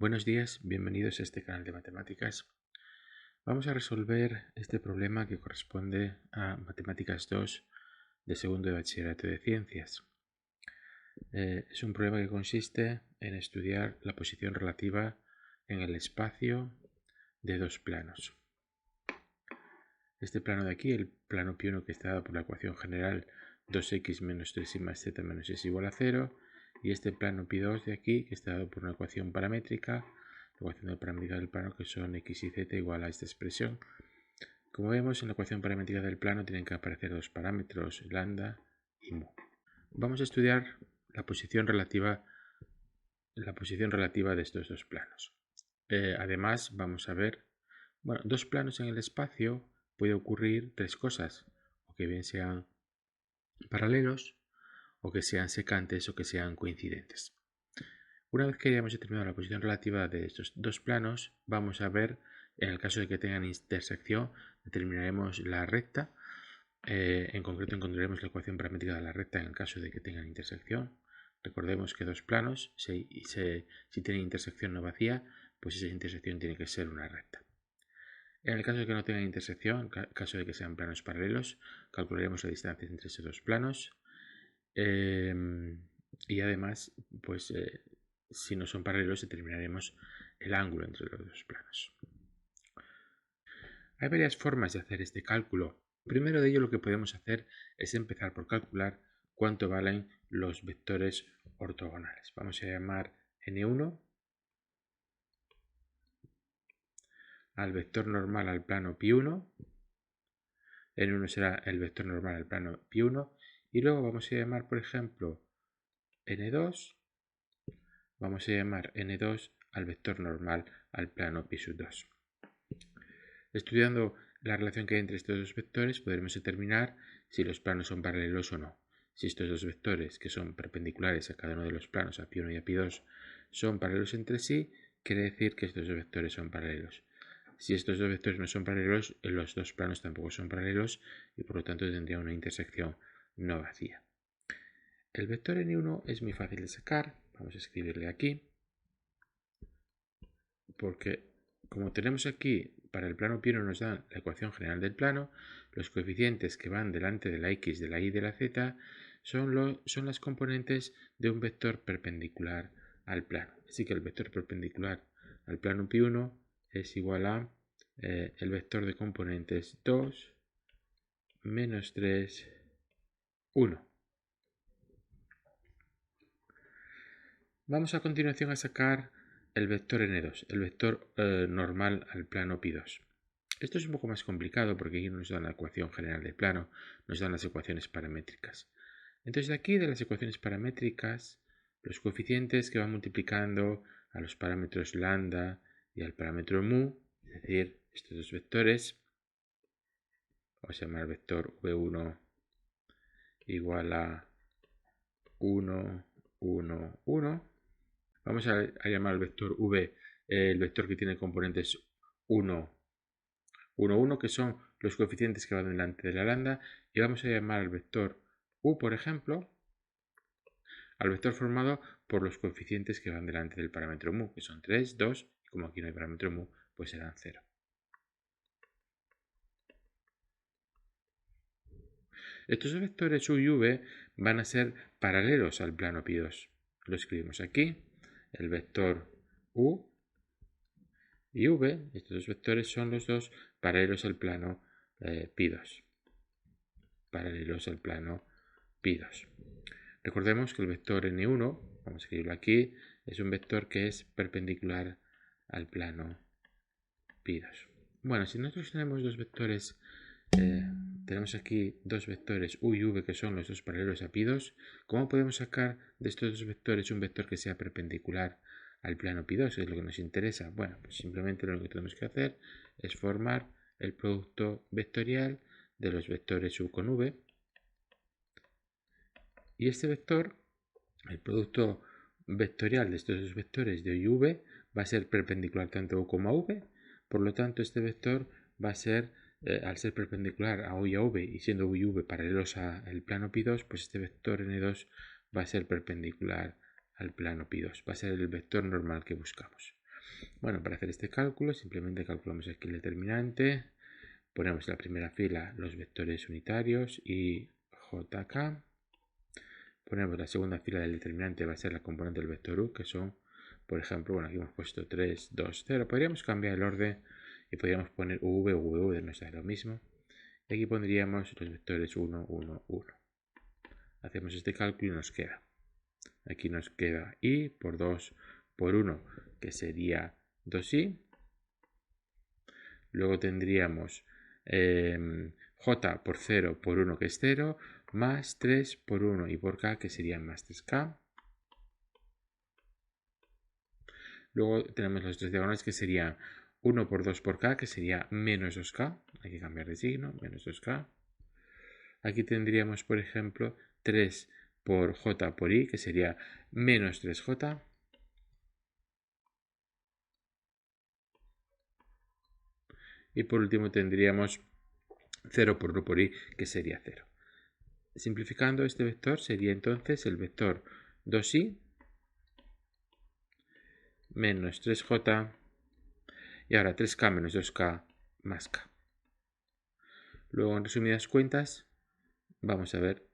Buenos días, bienvenidos a este canal de matemáticas. Vamos a resolver este problema que corresponde a Matemáticas 2 de segundo de bachillerato de ciencias. Es un problema que consiste en estudiar la posición relativa en el espacio de dos planos. Este plano de aquí, el plano pi1, que está dado por la ecuación general 2x menos 3y más z menos es igual a 0, y este plano pi2 de aquí, que está dado por una ecuación paramétrica, la ecuación paramétrica del plano, que son x y z igual a esta expresión. Como vemos, en la ecuación paramétrica del plano tienen que aparecer dos parámetros, lambda y mu. Vamos a estudiar la posición relativa de estos dos planos. Además, vamos a ver, dos planos en el espacio puede ocurrir tres cosas, o que bien sean paralelos, o que sean secantes, o que sean coincidentes. Una vez que hayamos determinado la posición relativa de estos dos planos, vamos a ver, en el caso de que tengan intersección, determinaremos la recta. En concreto encontraremos la ecuación paramétrica de la recta en el caso de que tengan intersección. Recordemos que dos planos, si tienen intersección no vacía, pues esa intersección tiene que ser una recta. En el caso de que no tengan intersección, en caso de que sean planos paralelos, calcularemos la distancia entre esos dos planos. Y además, pues si no son paralelos, determinaremos el ángulo entre los dos planos. Hay varias formas de hacer este cálculo. Primero de ello, lo que podemos hacer es empezar por calcular cuánto valen los vectores ortogonales. Vamos a llamar n1 al vector normal al plano pi1. n1 será el vector normal al plano pi1. Y luego vamos a llamar, por ejemplo, n2. Vamos a llamar n2 al vector normal al plano pi2. Estudiando la relación que hay entre estos dos vectores, podremos determinar si los planos son paralelos o no. Si estos dos vectores, que son perpendiculares a cada uno de los planos, a pi1 y a pi2, son paralelos entre sí, quiere decir que estos dos vectores son paralelos. Si estos dos vectores no son paralelos, los dos planos tampoco son paralelos y por lo tanto tendría una intersección no vacía. El vector n1 es muy fácil de sacar. Vamos a escribirle aquí, porque como tenemos aquí, para el plano pi1 nos dan la ecuación general del plano, los coeficientes que van delante de la x, de la y y de la z son las componentes de un vector perpendicular al plano. Así que el vector perpendicular al plano pi1 es igual a el vector de componentes 2, menos 3, 1. Vamos a continuación a sacar el vector n2, el vector normal al plano pi2. Esto es un poco más complicado porque aquí nos dan la ecuación general del plano, nos dan las ecuaciones paramétricas. Entonces de aquí, de las ecuaciones paramétricas, los coeficientes que van multiplicando a los parámetros lambda y al parámetro mu, es decir, estos dos vectores, vamos a llamar el vector v1 igual a 1, 1, 1. Vamos a llamar al vector v el vector que tiene componentes 1, 1, 1, que son los coeficientes que van delante de la lambda, y vamos a llamar al vector u, por ejemplo, al vector formado por los coeficientes que van delante del parámetro mu, que son 3, 2, y como aquí no hay parámetro mu, pues serán 0. Estos dos vectores u y v van a ser paralelos al plano pi2. Lo escribimos aquí, el vector u y v, estos dos vectores son los dos paralelos al plano pi2. Paralelos al plano pi2. Recordemos que el vector n1, vamos a escribirlo aquí, es un vector que es perpendicular al plano pi2. Bueno, si nosotros tenemos dos vectores, tenemos aquí dos vectores u y v que son los dos paralelos a pi2, ¿cómo podemos sacar de estos dos vectores un vector que sea perpendicular al plano pi2, que es lo que nos interesa? Bueno, pues simplemente lo que tenemos que hacer es formar el producto vectorial de los vectores u con v. Y este vector, el producto vectorial de estos dos vectores de u y v, va a ser perpendicular tanto a u como a v. Por lo tanto, este vector va a ser, al ser perpendicular a u y a v, y siendo u y v paralelos al plano pi2, pues este vector n2 va a ser perpendicular al plano pi2. Va a ser el vector normal que buscamos. Bueno, para hacer este cálculo simplemente calculamos aquí el determinante, ponemos en la primera fila los vectores unitarios y jk, ponemos la segunda fila del determinante, va a ser la componente del vector u, que son, por ejemplo, bueno, aquí hemos puesto 3, 2, 0, podríamos cambiar el orden y podríamos poner uv o vv, no es lo mismo, y aquí pondríamos los vectores 1, 1, 1. Hacemos este cálculo y nos queda. Aquí nos queda i por 2 por 1, que sería 2i. Luego tendríamos j por 0 por 1, que es 0, más 3 por 1 y por k, que sería más 3k. Luego tenemos los tres diagonales, que serían 1 por 2 por k, que sería menos 2k. Hay que cambiar de signo, menos 2k. Aquí tendríamos, por ejemplo, 3 por j por i, que sería menos 3j. Y por último tendríamos 0 por u por i, que sería 0. Simplificando este vector sería entonces el vector 2i menos 3j y ahora 3k menos 2k más k. Luego, en resumidas cuentas, vamos a ver.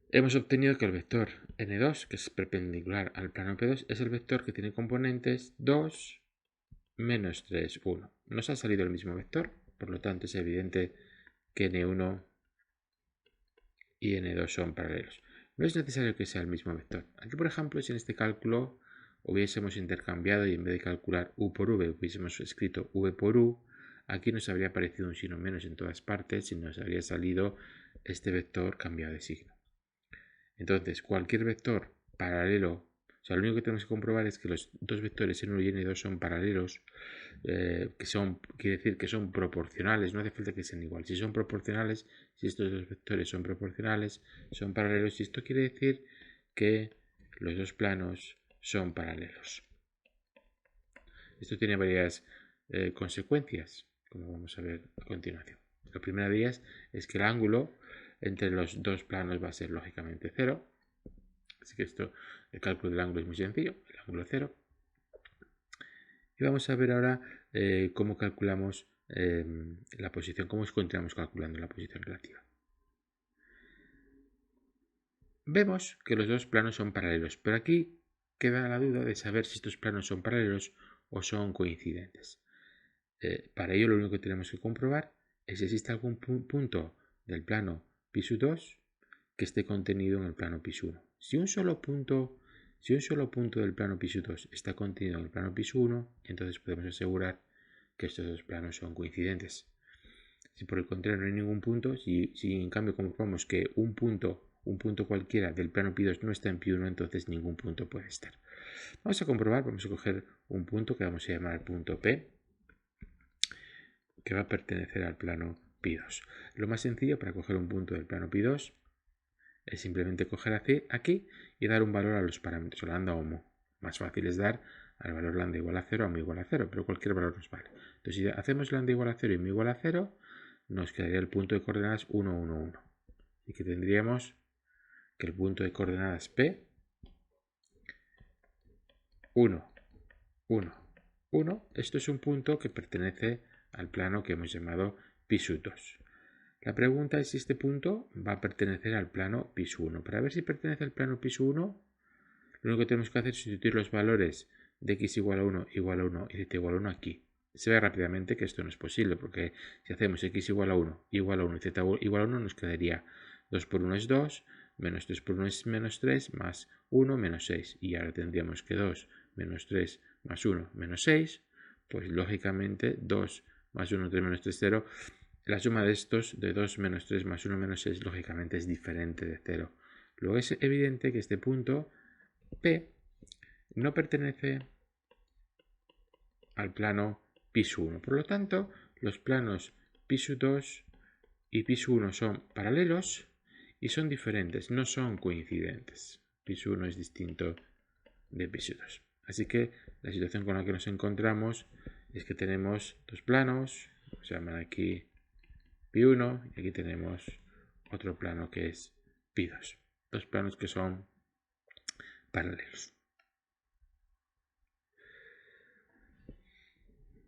Hemos obtenido que el vector n2, que es perpendicular al plano p2, es el vector que tiene componentes 2, menos 3, 1. Nos ha salido el mismo vector, por lo tanto es evidente que n1 y n2 son paralelos. No es necesario que sea el mismo vector. Aquí, por ejemplo, si en este cálculo hubiésemos intercambiado y en vez de calcular u por v hubiésemos escrito v por u, aquí nos habría aparecido un signo menos en todas partes y nos habría salido este vector cambiado de signo. Entonces, cualquier vector paralelo, o sea, lo único que tenemos que comprobar es que los dos vectores n1 y n2 son paralelos, quiere decir que son proporcionales, no hace falta que sean iguales. Si son proporcionales, si estos dos vectores son proporcionales, son paralelos, y esto quiere decir que los dos planos son paralelos. Esto tiene varias consecuencias, como vamos a ver a continuación. La primera de ellas es que el ángulo entre los dos planos va a ser lógicamente 0. Así que el cálculo del ángulo es muy sencillo, el ángulo 0. Y vamos a ver ahora cómo calculamos la posición, cómo continuamos calculando la posición relativa. Vemos que los dos planos son paralelos, pero aquí queda la duda de saber si estos planos son paralelos o son coincidentes. Para ello lo único que tenemos que comprobar es si existe algún punto del plano π2 que esté contenido en el plano π1. Si un solo punto del plano π2 está contenido en el plano π1, entonces podemos asegurar que estos dos planos son coincidentes. Si por el contrario no hay ningún punto, si en cambio comprobamos que un punto cualquiera del plano π2 no está en π1, entonces ningún punto puede estar. Vamos a comprobar, vamos a coger un punto que vamos a llamar punto P, que va a pertenecer al plano π2. Lo más sencillo para coger un punto del plano π2 es simplemente coger aquí y dar un valor a los parámetros, lambda o mu. Más fácil es dar al valor lambda igual a 0 a mu igual a 0, pero cualquier valor nos vale. Entonces, si hacemos lambda igual a 0 y mu igual a 0, nos quedaría el punto de coordenadas 1, 1, 1. Y que tendríamos que el punto de coordenadas P, 1, 1, 1, esto es un punto que pertenece al plano que hemos llamado π2. La pregunta es si este punto va a pertenecer al plano π1. Para ver si pertenece al plano π1, lo único que tenemos que hacer es sustituir los valores de x igual a 1 igual a 1 y de t igual a 1 aquí. Se ve rápidamente que esto no es posible, porque si hacemos x igual a 1 igual a 1 y z igual a 1, nos quedaría 2 por 1 es 2, menos 3 por 1 es menos 3, más 1 menos 6. Y ahora tendríamos que 2 menos 3 más 1 menos 6, pues lógicamente 2 más 1, 3 menos 3, 0. La suma de estos, de 2 menos 3 más 1 menos 6, lógicamente es diferente de 0. Luego es evidente que este punto P no pertenece al plano π1. Por lo tanto, los planos π2 y π1 son paralelos y son diferentes, no son coincidentes. π1 es distinto de π2. Así que la situación con la que nos encontramos es que tenemos dos planos, se llaman aquí π1 y aquí tenemos otro plano que es π2. Dos planos que son paralelos.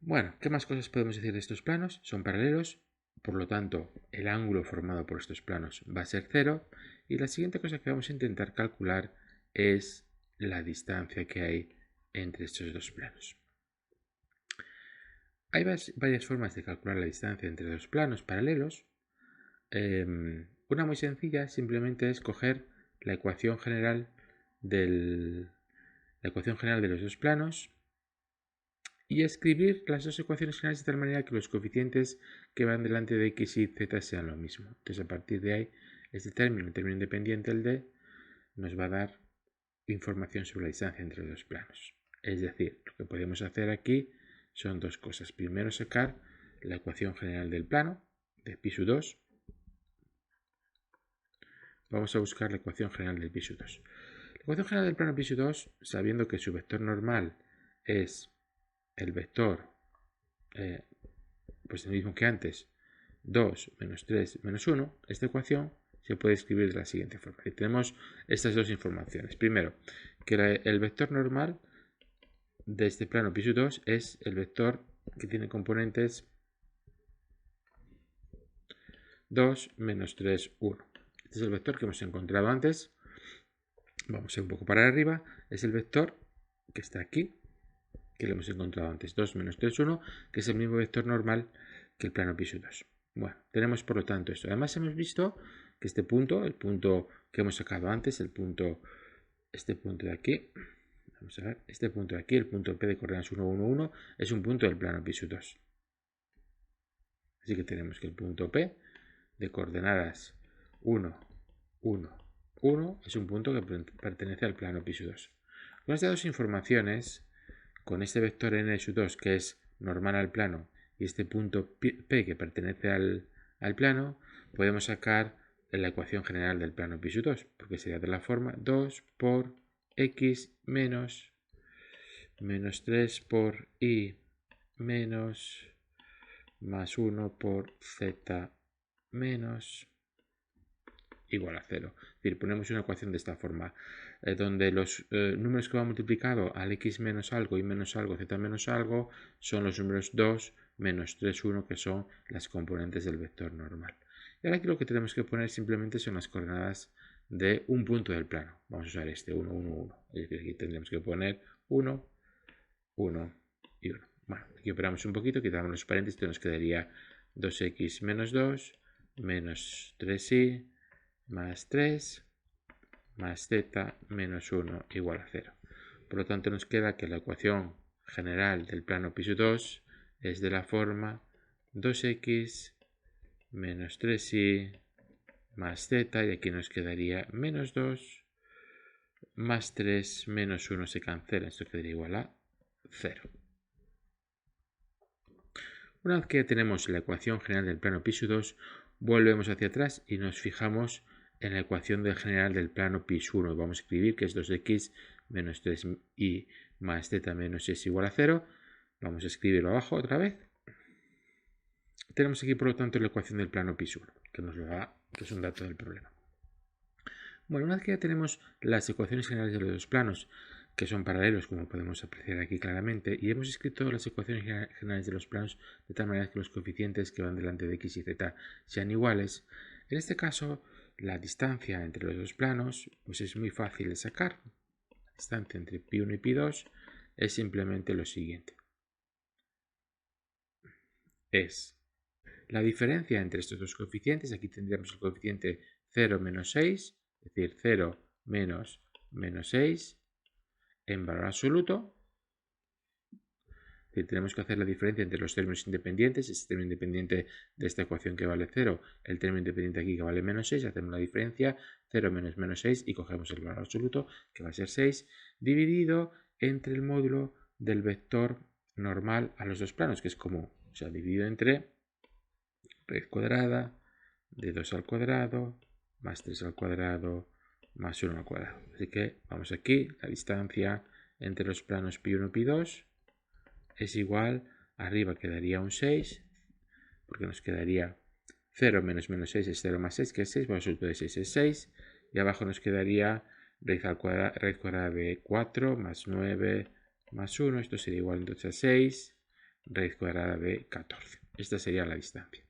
Bueno, ¿qué más cosas podemos decir de estos planos? Son paralelos, por lo tanto, el ángulo formado por estos planos va a ser 0. Y la siguiente cosa que vamos a intentar calcular es la distancia que hay entre estos dos planos. Hay varias formas de calcular la distancia entre dos planos paralelos. Una muy sencilla simplemente es coger la ecuación general de los dos planos y escribir las dos ecuaciones generales de tal manera que los coeficientes que van delante de x y z sean lo mismo. Entonces, a partir de ahí, este término, el término independiente, el d, nos va a dar información sobre la distancia entre los dos planos. Es decir, lo que podemos hacer aquí son dos cosas. Primero, sacar la ecuación general del plano de pi sub 2. Vamos a buscar la ecuación general del pi sub 2. La ecuación general del plano pi sub 2, sabiendo que su vector normal es el vector, pues el mismo que antes, 2 menos 3 menos 1, esta ecuación se puede escribir de la siguiente forma. Y tenemos estas dos informaciones. Primero, que el vector normal de este plano pi sub 2 es el vector que tiene componentes 2 menos 3, 1. Este es el vector que hemos encontrado antes. Vamos a ir un poco para arriba. Es el vector que está aquí, que lo hemos encontrado antes, 2 menos 3, 1, que es el mismo vector normal que el plano pi sub 2. Bueno, tenemos por lo tanto esto. Además hemos visto que este punto, el punto que hemos sacado antes, este punto de aquí, vamos a ver, este punto de aquí, el punto P de coordenadas 1, 1, 1, es un punto del plano pi sub 2. Así que tenemos que el punto P de coordenadas 1, 1, 1 es un punto que pertenece al plano pi sub 2. Con estas dos informaciones, con este vector n sub 2 que es normal al plano y este punto P que pertenece al plano, podemos sacar la ecuación general del plano pi sub 2, porque sería de la forma 2 por x menos 3 por y menos más 1 por z menos igual a 0. Es decir, ponemos una ecuación de esta forma, donde los números que van multiplicado al x menos algo, y menos algo, z menos algo, son los números 2, menos 3, 1, que son las componentes del vector normal. Y ahora aquí lo que tenemos que poner simplemente son las coordenadas de un punto del plano. Vamos a usar este 1, 1, 1. Es decir, aquí tendremos que poner 1, 1 y 1. Bueno, aquí operamos un poquito, quitamos los paréntesis, entonces nos quedaría 2x menos 2, menos 3y, más 3, más z menos 1 igual a 0. Por lo tanto, nos queda que la ecuación general del plano pi sub 2 es de la forma 2x menos 3y más z, y aquí nos quedaría menos 2 más 3 menos 1 se cancela, esto quedaría igual a 0. Una vez que ya tenemos la ecuación general del plano pi sub 2, volvemos hacia atrás y nos fijamos en la ecuación general del plano pi sub 1. Vamos a escribir que es 2x menos 3y más z menos es igual a 0. Vamos a escribirlo abajo otra vez. Tenemos aquí, por lo tanto, la ecuación del plano pi sub 1, que nos lo da, que es un dato del problema. Bueno, una vez que ya tenemos las ecuaciones generales de los dos planos, que son paralelos, como podemos apreciar aquí claramente, y hemos escrito las ecuaciones generales de los planos de tal manera que los coeficientes que van delante de x y z sean iguales, en este caso la distancia entre los dos planos pues es muy fácil de sacar. La distancia entre pi1 y pi2 es simplemente lo siguiente. Es la diferencia entre estos dos coeficientes. Aquí tendríamos el coeficiente 0 menos 6, es decir, 0 menos 6 en valor absoluto. Es decir, tenemos que hacer la diferencia entre los términos independientes, este término independiente de esta ecuación que vale 0, el término independiente aquí que vale menos 6, hacemos la diferencia 0 menos 6 y cogemos el valor absoluto que va a ser 6, dividido entre el módulo del vector normal a los dos planos, que es común, o sea, dividido entre raíz cuadrada de 2 al cuadrado más 3 al cuadrado más 1 al cuadrado. Así que vamos aquí, la distancia entre los planos pi1 y pi2 es igual, arriba quedaría un 6, porque nos quedaría 0 menos 6 es 0 más 6, que es 6, valor absoluto de 6 es 6, y abajo nos quedaría raíz cuadrada de 4 más 9 más 1, esto sería igual entonces a 6, raíz cuadrada de 14. Esta sería la distancia.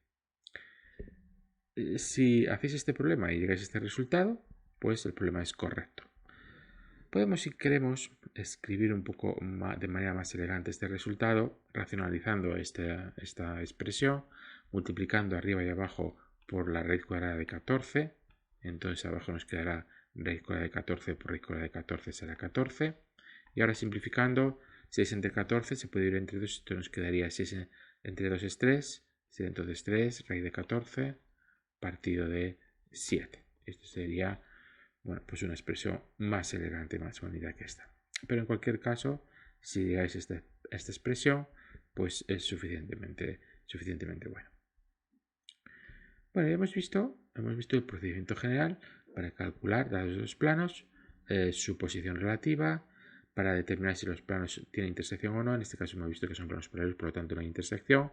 Si hacéis este problema y llegáis a este resultado, pues el problema es correcto. Podemos, si queremos, escribir un poco de manera más elegante este resultado, racionalizando esta expresión, multiplicando arriba y abajo por la raíz cuadrada de 14. Entonces abajo nos quedará raíz cuadrada de 14 por raíz cuadrada de 14 será 14. Y ahora simplificando, 6 entre 14 se puede ir entre 2, esto nos quedaría 6 entre 2 es 3, entonces 3, raíz de 14, partido de 7. Esto sería, bueno, pues una expresión más elegante, más bonita que esta. Pero en cualquier caso, si llegáis a esta expresión, pues es suficientemente bueno. Bueno, ya hemos visto el procedimiento general para calcular, dados los planos, su posición relativa, para determinar si los planos tienen intersección o no. En este caso hemos visto que son planos paralelos, por lo tanto no hay intersección.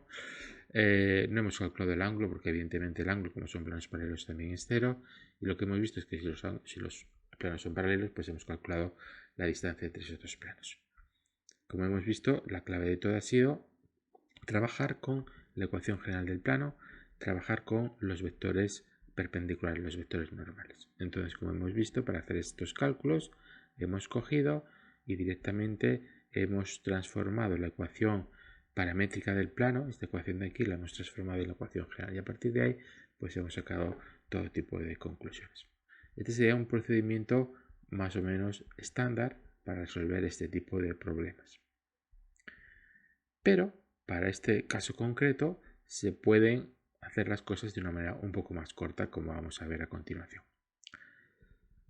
No hemos calculado el ángulo, porque evidentemente el ángulo, como son planos paralelos, también es 0. Y lo que hemos visto es que si los planos son paralelos, pues hemos calculado la distancia entre esos dos planos. Como hemos visto, la clave de todo ha sido trabajar con la ecuación general del plano, trabajar con los vectores perpendiculares, los vectores normales. Entonces, como hemos visto, para hacer estos cálculos hemos cogido y directamente hemos transformado la ecuación paramétrica del plano, esta ecuación de aquí la hemos transformado en la ecuación general, y a partir de ahí pues hemos sacado todo tipo de conclusiones. Este sería un procedimiento más o menos estándar para resolver este tipo de problemas. Pero para este caso concreto se pueden hacer las cosas de una manera un poco más corta, como vamos a ver a continuación.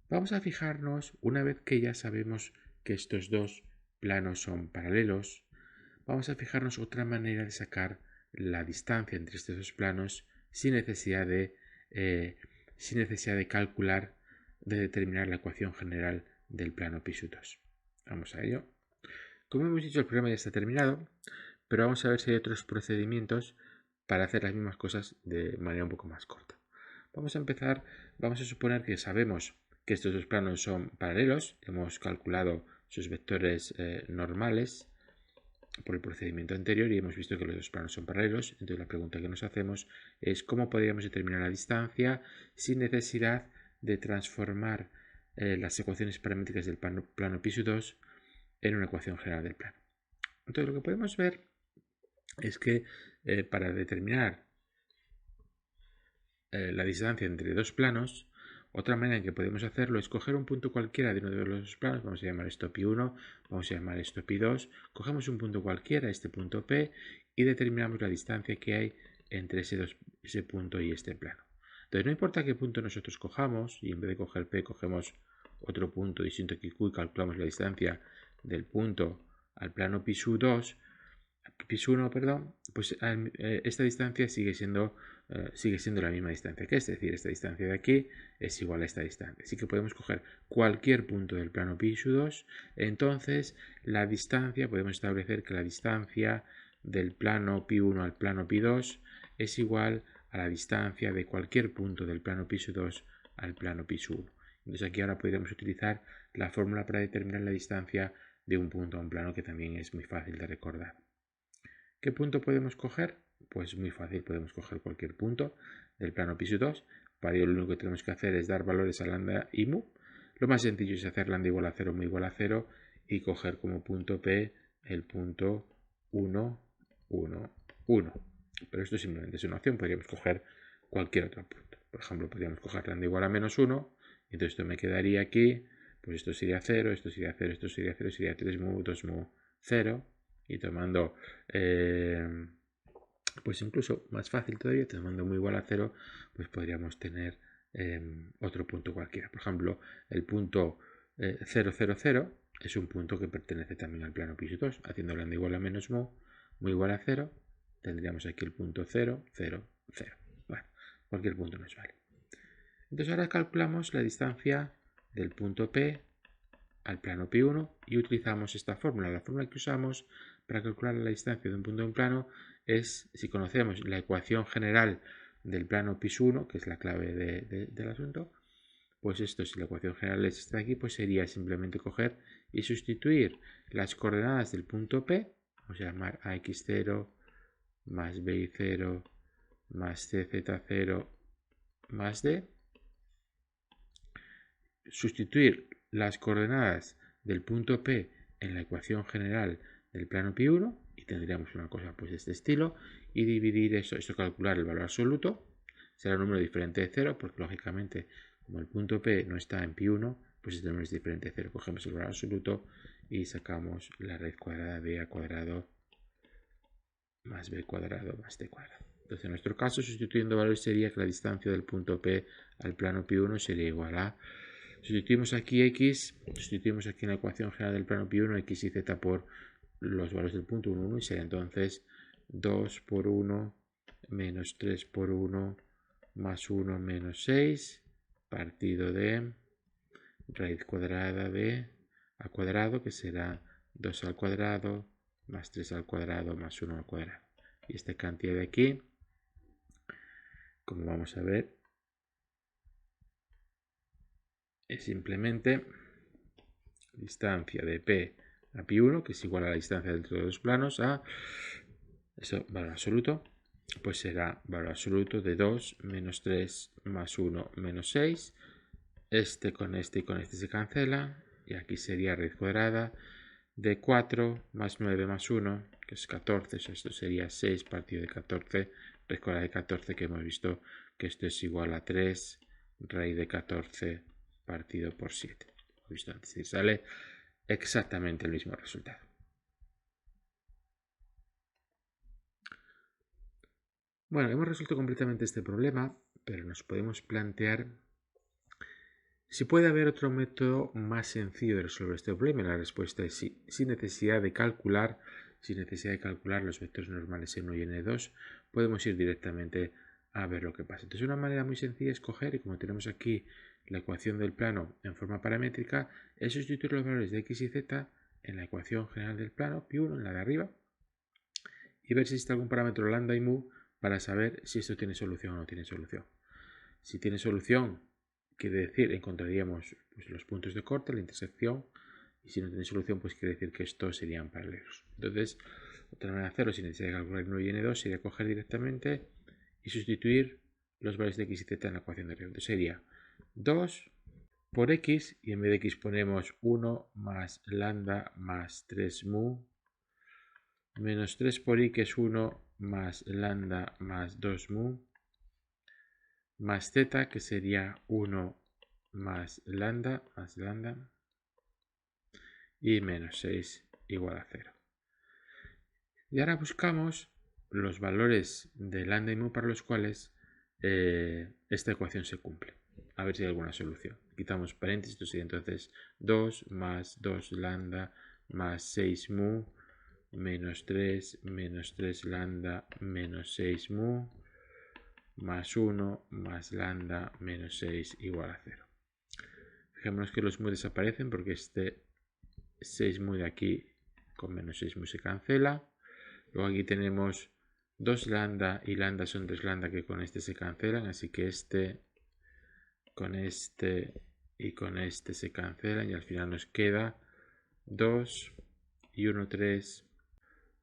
Vamos a fijarnos, una vez que ya sabemos que estos dos planos son paralelos, vamos a fijarnos otra manera de sacar la distancia entre estos dos planos sin necesidad de calcular, de determinar la ecuación general del plano π2. Vamos a ello. Como hemos dicho, el problema ya está terminado, pero vamos a ver si hay otros procedimientos para hacer las mismas cosas de manera un poco más corta. Vamos a empezar, vamos a suponer que sabemos que estos dos planos son paralelos, hemos calculado sus vectores normales por el procedimiento anterior y hemos visto que los dos planos son paralelos. Entonces la pregunta que nos hacemos es cómo podríamos determinar la distancia sin necesidad de transformar las ecuaciones paramétricas del plano π2 en una ecuación general del plano. Entonces lo que podemos ver es que para determinar la distancia entre dos planos, otra manera en que podemos hacerlo es coger un punto cualquiera de uno de los planos, vamos a llamar esto π1, vamos a llamar esto π2, cogemos un punto cualquiera, este punto P, y determinamos la distancia que hay entre ese punto y este plano. Entonces no importa qué punto nosotros cojamos, y en vez de coger P cogemos otro punto distinto aquí Q y calculamos la distancia del punto al plano π1, pues esta distancia sigue siendo la misma distancia que es decir, esta distancia de aquí es igual a esta distancia. Así que podemos coger cualquier punto del plano π2, entonces la distancia, podemos establecer que la distancia del plano π1 al plano π2 es igual a la distancia de cualquier punto del plano π2 al plano π1. Entonces aquí ahora podríamos utilizar la fórmula para determinar la distancia de un punto a un plano, que también es muy fácil de recordar. ¿Qué punto podemos coger? Pues muy fácil, podemos coger cualquier punto del plano π2. Para ello lo único que tenemos que hacer es dar valores a lambda y mu. Lo más sencillo es hacer lambda igual a 0, mu igual a 0 y coger como punto P el punto 1, 1, 1. Pero esto simplemente es una opción, podríamos coger cualquier otro punto. Por ejemplo, podríamos coger lambda igual a menos 1, y entonces esto me quedaría aquí, pues esto sería 0, esto sería 0, esto sería 0, sería 3 mu, 2 mu, 0. Y tomando, pues incluso más fácil todavía, tomando mu igual a 0, pues podríamos tener otro punto cualquiera. Por ejemplo, el punto 0, 0, 0 es un punto que pertenece también al plano π2. Haciendo lambda igual a menos mu igual a 0, tendríamos aquí el punto 0, 0, 0. Bueno, cualquier punto nos vale. Entonces ahora calculamos la distancia del punto P al plano π1 y utilizamos esta fórmula. La fórmula que usamos para calcular la distancia de un punto a un plano es, si conocemos la ecuación general del plano π1, que es la clave del asunto, pues esto, si la ecuación general es esta de aquí, pues sería simplemente coger y sustituir las coordenadas del punto P, vamos a llamar a x0 más by0 más cz0 más d. Sustituir las coordenadas del punto P en la ecuación general del plano pi1 y tendríamos una cosa pues de este estilo, y dividir esto calcular el valor absoluto, será un número diferente de 0 porque lógicamente como el punto P no está en pi1, pues este número es diferente de 0, cogemos el valor absoluto y sacamos la raíz cuadrada de a cuadrado más b cuadrado más c cuadrado. Entonces en nuestro caso, sustituyendo valores, sería que la distancia del punto P al plano pi1 sería igual a, sustituimos aquí x, sustituimos aquí en la ecuación general del plano pi1 x y z por los valores del punto 1, 1 y sería entonces 2 por 1 menos 3 por 1 más 1 menos 6 partido de raíz cuadrada de a cuadrado, que será 2 al cuadrado más 3 al cuadrado más 1 al cuadrado. Y esta cantidad de aquí, como vamos a ver, es simplemente distancia de P a pi1, que es igual a la distancia entre los dos planos, a eso, valor absoluto, pues será valor absoluto de 2 menos 3 más 1 menos 6. Este con este y con este se cancela, y aquí sería raíz cuadrada de 4 más 9 más 1, que es 14, esto sería 6 partido de 14, raíz cuadrada de 14, que hemos visto que esto es igual a 3 raíz de 14 partido por 7. Hemos visto antes, y sale exactamente el mismo resultado. Bueno, hemos resuelto completamente este problema, pero nos podemos plantear si puede haber otro método más sencillo de resolver este problema. La respuesta es sí, sin necesidad de calcular los vectores normales n1 y n2, podemos ir directamente a ver lo que pasa. Entonces, una manera muy sencilla es coger, y como tenemos aquí la ecuación del plano en forma paramétrica, es sustituir los valores de x y z en la ecuación general del plano, pi1, en la de arriba, y ver si existe algún parámetro lambda y mu para saber si esto tiene solución o no tiene solución. Si tiene solución, quiere decir, encontraríamos pues, los puntos de corte, la intersección, y si no tiene solución, pues quiere decir que estos serían paralelos. Entonces, otra manera de hacerlo sin necesidad de calcular n1 y n2 sería coger directamente y sustituir los valores de x y z en la ecuación de arriba. Entonces sería 2 por x, y en vez de x ponemos 1 más lambda más 3 mu, menos 3 por y, que es 1 más lambda más 2 mu, más z, que sería 1 más lambda, y menos 6 igual a 0. Y ahora buscamos los valores de lambda y mu para los cuales esta ecuación se cumple. A ver si hay alguna solución. Quitamos paréntesis, esto sería entonces 2 más 2 lambda más 6 mu menos 3 lambda menos 6 mu más 1 más lambda menos 6 igual a 0. Fijémonos que los mu desaparecen porque este 6 mu de aquí con menos 6 mu se cancela. Luego aquí tenemos 2 lambda y lambda son 3 lambda que con este se cancelan, así que este con este y con este se cancelan y al final nos queda 2 y 1, 3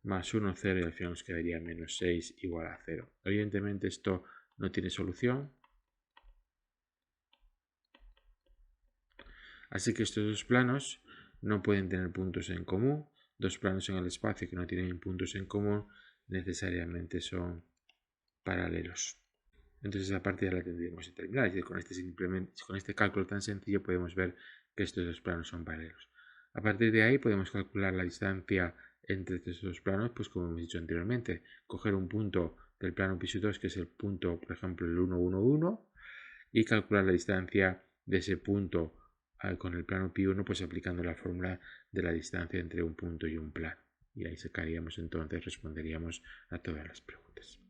más 1, 0 y al final nos quedaría menos 6 igual a 0. Evidentemente esto no tiene solución. Así que estos dos planos no pueden tener puntos en común. Dos planos en el espacio que no tienen puntos en común necesariamente son paralelos. Entonces esa parte ya la tendríamos que terminar. Es decir, con este cálculo tan sencillo podemos ver que estos dos planos son paralelos. A partir de ahí podemos calcular la distancia entre estos dos planos, pues como hemos dicho anteriormente, coger un punto del plano pi2, que es el punto, por ejemplo, el 1, 1, 1, y calcular la distancia de ese punto con el plano pi1, pues aplicando la fórmula de la distancia entre un punto y un plano. Y ahí sacaríamos entonces, responderíamos a todas las preguntas.